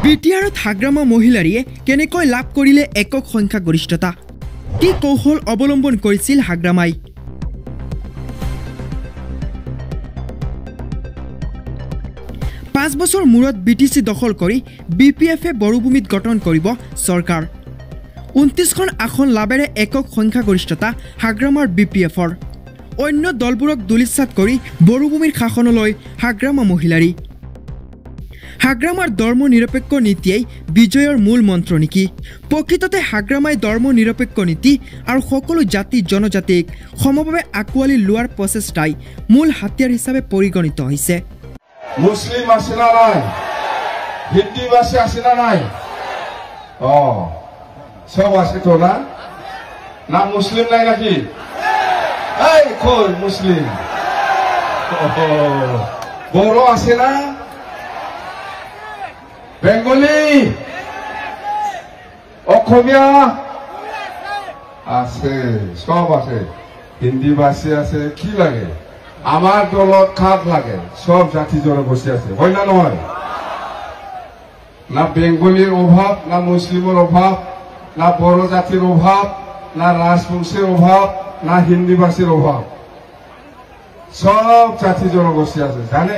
বিটিআৰত হাগ্ৰামা মহিলাৰীয়ে কেনেকৈ লাভ কৰিলে একক সংখ্যাগৰিষ্ঠতা কি কৌশল অৱলম্বন কৰিছিল হাগ্ৰামাই 5 বছৰ মূৰত বিটিসি দখল কৰি বিপিএফে বড়োভূমিত গঠন কৰিব চৰকাৰ 29খন আসন লাভেৰে একক সংখ্যাগৰিষ্ঠতা হাগ্ৰামাৰ বিপিএফৰ অন্য দলবোৰক দুলিচ্ছাত কৰি বড়োভূমিৰ শাসনলৈ হাগ্ৰামা মহিলাৰী হাগ্ৰামাৰ ধৰ্ম নিৰপেক্ষ নীতিয়েই বিজয়ৰ মূল মন্ত্ৰ নেকি প্ৰকৃততে হাগ্ৰামাই ধৰ্ম নিৰপেক্ষ নীতি আৰু সকলো জাতি জনজাতিক সমভাৱে আকোৱালি লোৱাৰ প্ৰচেষ্টাই মূল হাতিয়াৰ হিচাপে পৰিগণিত হৈছে মুসলিম আছে না নাই হিন্দী ভাষী আছে না নাই সব আছে তো না মুসলিম নাই নাকি এই কই মুসলিম বড় আছে না বেঙ্গলি অসমীয়া আছে সব আছে হিন্দী ভাষী আছে কি লাগে আমার দলত খাত লাগে সব জাতি জনগোষ্ঠী আছে হয় না নয় না বেঙ্গলির অভাব না মুসলিমের অভাব না বড় জাতির অভাব না রাজবংশের অভাব না হিন্দি ভাষীর অভাব সব জাতি জনগোষ্ঠী আছে জানে